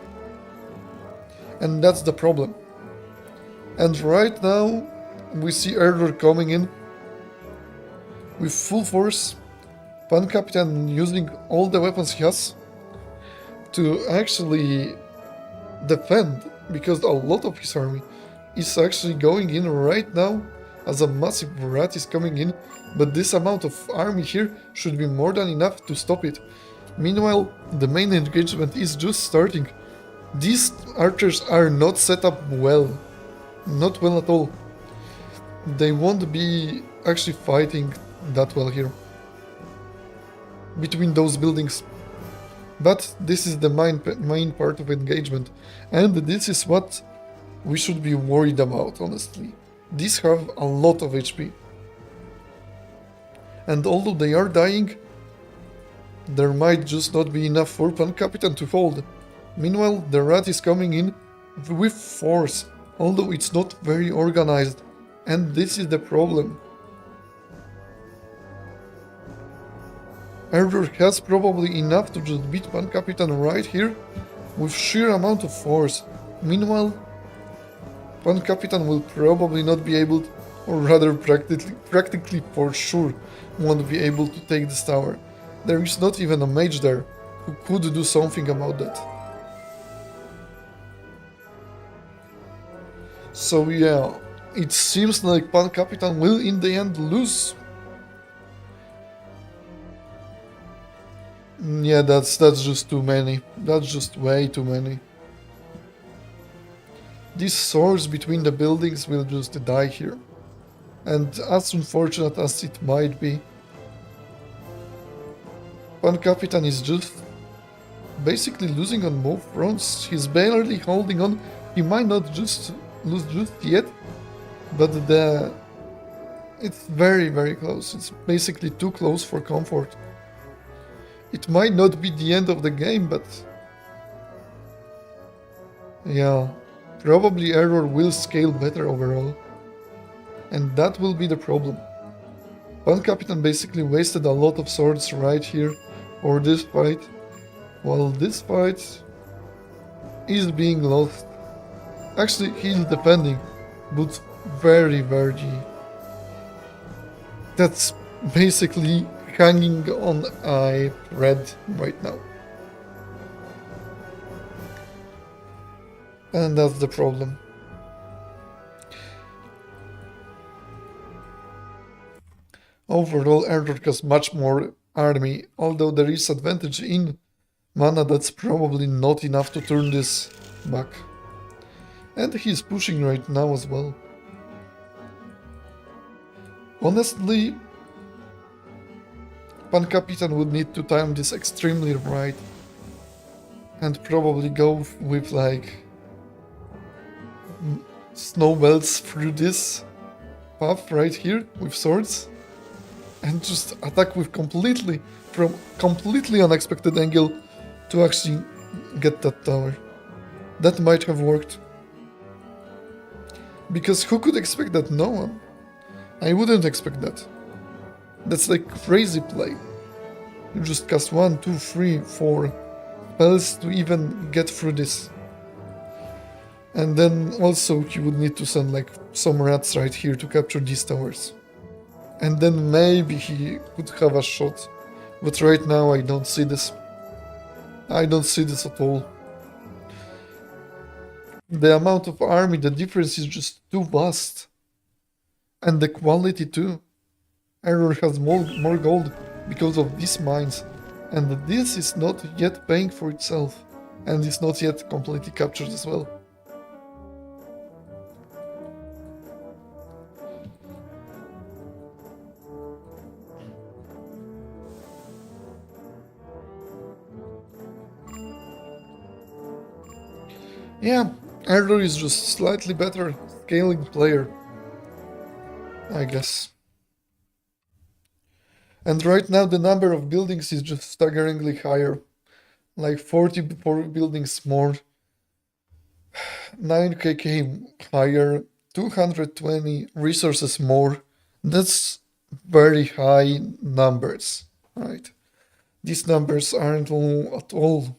And that's the problem. And right now, we see Error coming in with full force. PanKapitan using all the weapons he has to actually defend, because a lot of his army is actually going in right now as a massive rat is coming in, but this amount of army here should be more than enough to stop it. Meanwhile, the main engagement is just starting. These archers are not set up well. Not well at all. They won't be actually fighting that well here. Between those buildings. But this is the main part of engagement, and this is what we should be worried about, honestly. These have a lot of HP. And although they are dying, there might just not be enough for PanKapitan to fold. Meanwhile, the rat is coming in with force, although it's not very organized, and this is the problem. Error has probably enough to just beat PanKapitan right here with sheer amount of force. Meanwhile, PanKapitan will probably not be able to, or rather practically for sure won't be able to take this tower. There is not even a mage there who could do something about that. So yeah, it seems like PanKapitan will in the end lose. Yeah, that's just too many. That's just way too many. These swords between the buildings will just die here. And as unfortunate as it might be, PanKapitan is just basically losing on both fronts. He's barely holding on. He might not just lose just yet, but it's very, very close. It's basically too close for comfort. It might not be the end of the game, but yeah, probably Error will scale better overall. And that will be the problem. PanKapitan basically wasted a lot of swords right here for this fight, while this fight is being lost. Actually, he's defending, but very, very... That's basically hanging on a thread right now. And that's the problem. Overall, Error has much more army, although there is advantage in mana, that's probably not enough to turn this back. And he's pushing right now as well. Honestly, PanKapitan would need to time this extremely right and probably go with like snowballs through this path right here with swords and just attack with completely unexpected angle to actually get that tower. That might have worked. Because who could expect that? No one. I wouldn't expect that. That's like crazy play. You just cast 1, 2, 3, 4 spells to even get through this. And then also you would need to send like some rats right here to capture these towers. And then maybe he could have a shot. But right now I don't see this. I don't see this at all. The amount of army, the difference is just too vast. And the quality too. Error has more gold because of these mines. And this is not yet paying for itself. And it's not yet completely captured as well. Yeah, Error is just slightly better scaling player, I guess. And right now the number of buildings is just staggeringly higher. Like 44 buildings more, 9kk higher, 220 resources more. That's very high numbers, right? These numbers aren't all at all.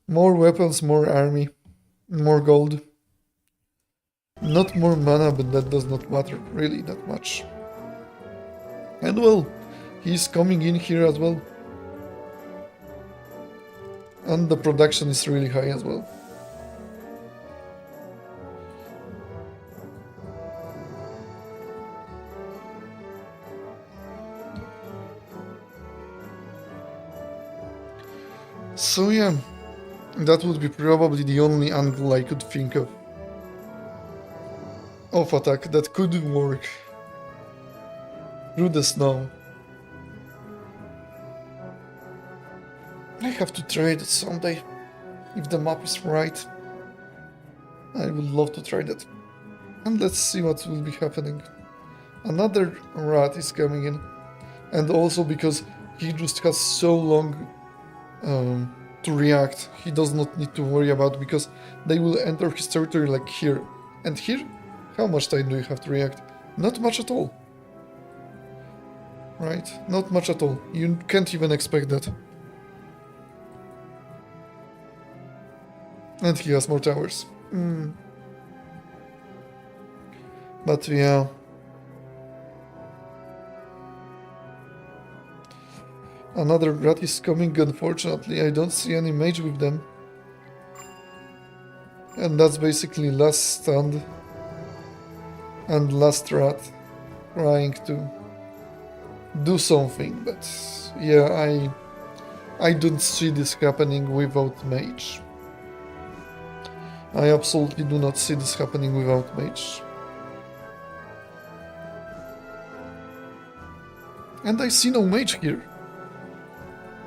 More weapons, more army, more gold. Not more mana, but that does not matter really that much. And well, he's coming in here as well. And the production is really high as well. So yeah, that would be probably the only angle I could think of attack that could work through the snow. I have to try it someday. If the map is right. I would love to try that. And let's see what will be happening. Another rat is coming in. And also because he just has so long to react, he does not need to worry about, because they will enter his territory like here. And here, how much time do you have to react? Not much at all. Right? Not much at all. You can't even expect that. And he has more towers. But yeah. Another rat is coming, unfortunately. I don't see any mage with them. And that's basically last stand. And last rat trying to do something. But yeah, I don't see this happening without mage. I absolutely do not see this happening without mage. And I see no mage here.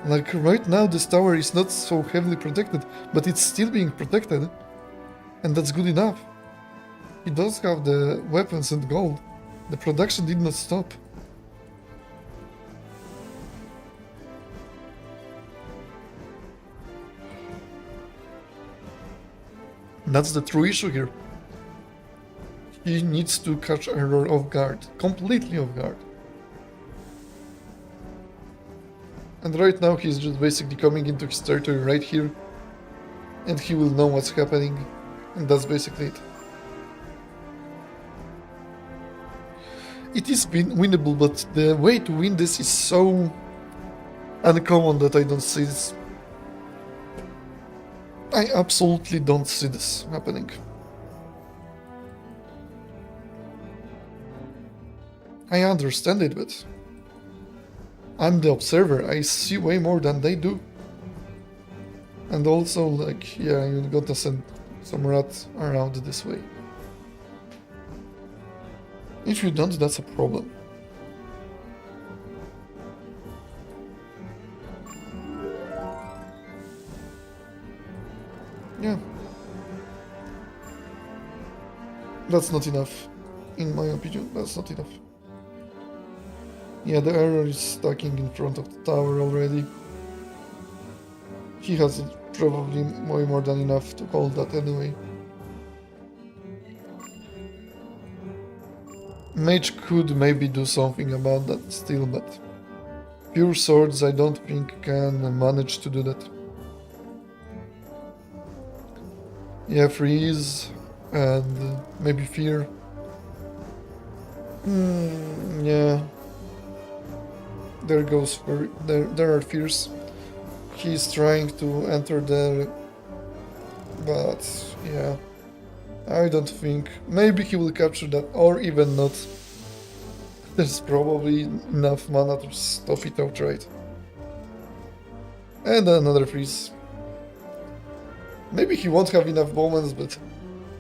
Like, right now this tower is not so heavily protected, but it's still being protected. And that's good enough. He does have the weapons and gold. The production did not stop. That's the true issue here. He needs to catch Error off guard. Completely off guard. And right now he's just basically coming into his territory right here. And he will know what's happening. And that's basically it. It is winnable, but the way to win this is so uncommon that I don't see this. I absolutely don't see this happening. I understand it, but I'm the observer. I see way more than they do. And also, like, yeah, you gotta send some rats around this way. If you don't, that's a problem. Yeah. That's not enough. In my opinion, that's not enough. Yeah, the error is stacking in front of the tower already. He has probably way more than enough to hold that anyway. Mage could maybe do something about that still, but pure swords I don't think can manage to do that. Yeah, freeze and maybe fear. Yeah. There goes for there are fears. He's trying to enter there, but yeah, I don't think. Maybe he will capture that, or even not. There's probably enough mana to stop it outright. And another freeze. Maybe he won't have enough moments, but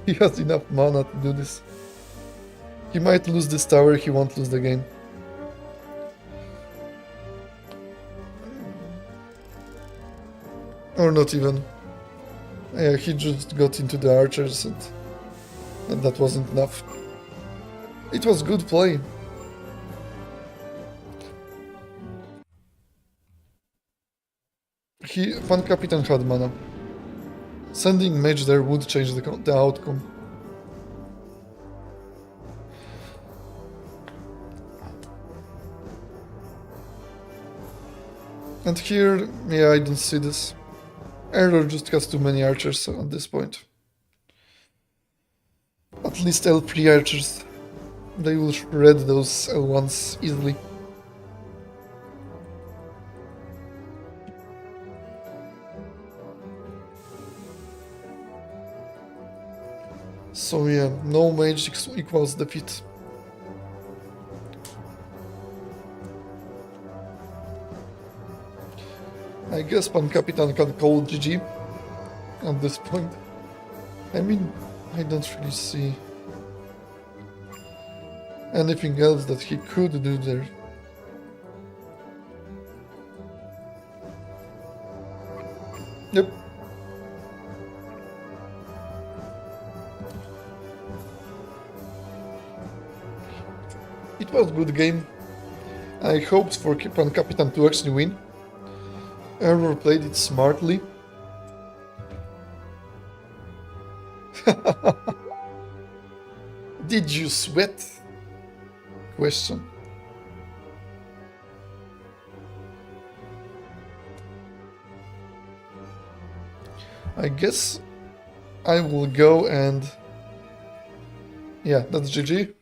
he has enough mana to do this. He might lose this tower, he won't lose the game. Or not even. Yeah, he just got into the archers and that wasn't enough. It was good play. PanKapitan had mana. Sending mage there would change the outcome. And here, yeah, I don't see this. Error just has too many archers at this point. At least L3 archers. They will shred those L1s easily. So yeah, no mage equals defeat. I guess PanKapitan can call GG at this point. I mean, I don't really see anything else that he could do there. Yep. It was a good game. I hoped for PanKapitan to actually win. Error played it smartly. Did you sweat? Question. I guess I will go and... Yeah, that's GG.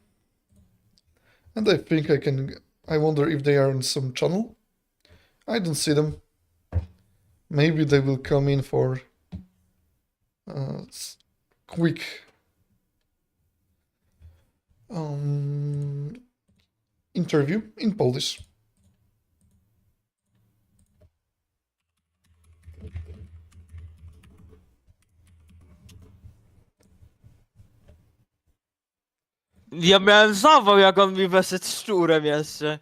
And I think I can... I wonder if they are in some channel. I don't see them. Maybe they will come in for quick interview in Polish. Ja miałem zawał, jak on mi weszedł szczurem jeszcze.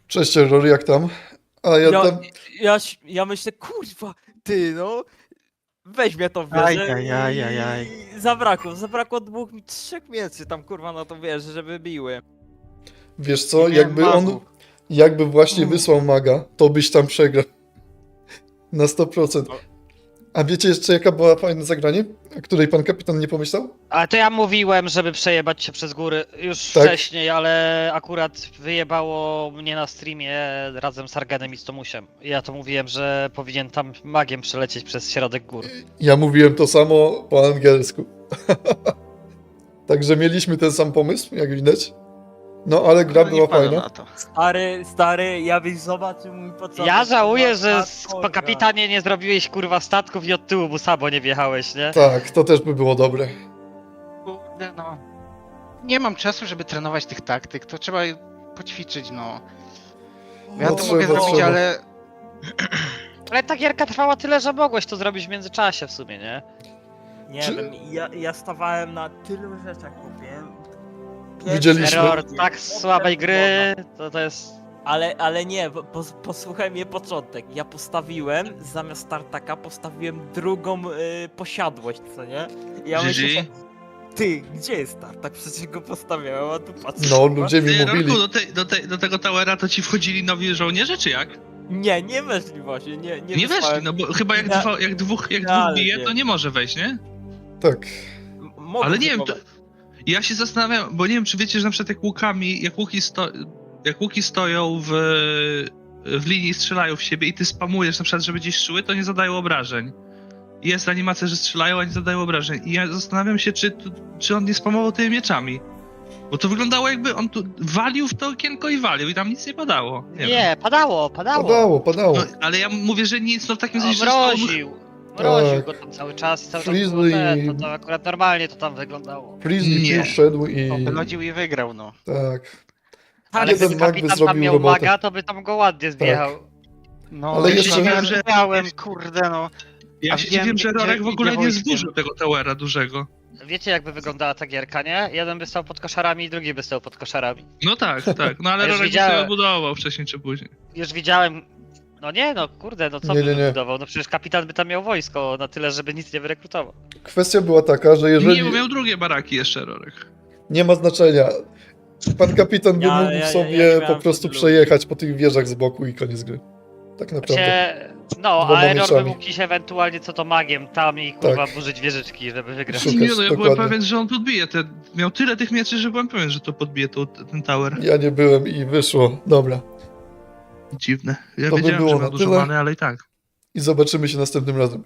Cześć, Rory, jak tam? A ja tam... Ja myślę, kurwa, ty no, weź mnie to w wieżę Ajajajajaj. i zabrakło 2-3 mieczy tam kurwa na to wieżę, żeby biły. Wiesz co, Nie jakby miałem on... magów. Jakby właśnie wysłał maga, to byś tam przegrał. Na 100%. A wiecie jeszcze, jaka była fajne zagranie, o której pan kapitan nie pomyślał? Ale to ja mówiłem, żeby przejebać się przez góry już Tak. wcześniej, ale akurat wyjebało mnie na streamie razem z Argenem i z Tomusiem. Ja to mówiłem, że powinien tam magiem przelecieć przez środek gór. Ja mówiłem to samo po angielsku. Także mieliśmy ten sam pomysł, jak widać. No, ale gra była fajna. Stary, ja byś zobaczył mój początek. Ja żałuję, że kurwa, kapitanie nie zrobiłeś kurwa statków i od tyłu busabo nie wjechałeś, nie? Tak, to też by było dobre. Kurde, no. Nie mam czasu, żeby trenować tych taktyk, to trzeba poćwiczyć, no. Ja No to mogę zrobić, trzeba. ale... Ale ta gierka trwała tyle, że mogłeś to zrobić w międzyczasie w sumie, nie? Nie Czy- wiem, ja stawałem na tylu rzeczach, mówię. Widzieliśmy. Error tak słabej gry, to jest... Ale nie, posłuchaj mnie początek. Ja postawiłem, zamiast tartaka postawiłem drugą posiadłość, co nie? I ja myślę, że ty, gdzie jest tartak? Przecież go postawiałem, a tu patrzę. No, ludzie mi Ty, mówili. Rorku, do tego towera to ci wchodzili nowi żołnierze, czy jak? Nie weszli właśnie, nie Nie weszli, wysłałem. no bo chyba jak dwóch bije, to nie może wejść, nie? Tak. Mogą Ale nie wiem, wychować. ja się zastanawiam, bo nie wiem, czy wiecie, że na przykład jak łuki stoją w linii i strzelają w siebie i ty spamujesz na przykład, żeby gdzieś szły, to nie zadają obrażeń. Jest animacja, że strzelają, a nie zadają obrażeń. I ja zastanawiam się, czy on nie spamował tymi mieczami. Bo to wyglądało jakby on tu walił w to okienko i walił i tam nic nie padało. Nie wiem. Nie, padało. Padało. No, ale ja mówię, że nic, no w takim No, sensie, że on... mroził Tak. go tam cały czas i cały czas Frizzly. było to akurat normalnie to tam wyglądało. Frizzly Nie. szedł i... Wychodził i wygrał, no. Tak. Ale jeden gdyby mag by kapitan tam zrobił miał robotę. maga, to by tam go ładnie zjechał. No, Ale ja jeszcze- się Wiem, nie że- miałem, kurde, no. Ja się dziwię, że Rorek w ogóle nie zburzył tego towera dużego. Wiecie jakby wyglądała ta gierka, nie? Jeden by stał pod koszarami i drugi by stał pod koszarami. No tak, no ale Ja już Rorek by widziałem. sobie obudował wcześniej czy później. Już widziałem... No nie, no kurde, no co Nie, by nie, nie. wybudował? No przecież kapitan by tam miał wojsko na tyle, żeby nic nie wyrekrutował. Kwestia była taka, że jeżeli... Nie, bo miał drugie baraki jeszcze Rorek. Nie ma znaczenia. Pan kapitan by Ja- mógł ja- ja sobie nie miałem po prostu wtedy przejechać po tych wieżach z boku i koniec gry. Tak naprawdę. Się... No, Dwoma a Error by mieczami. mógł iść ewentualnie co to magiem tam i kurwa burzyć wieżyczki, żeby wygrać. Szukać, Nie, no ja byłem dokładnie. pewien, że on podbije miał tyle tych mieczy, że byłem pewien, że to podbije ten tower. Ja nie byłem i wyszło. Dobra. Dziwne. Ja To by wiedziałem, było że na ma dużo tyle. many, ale i tak. I zobaczymy się następnym razem.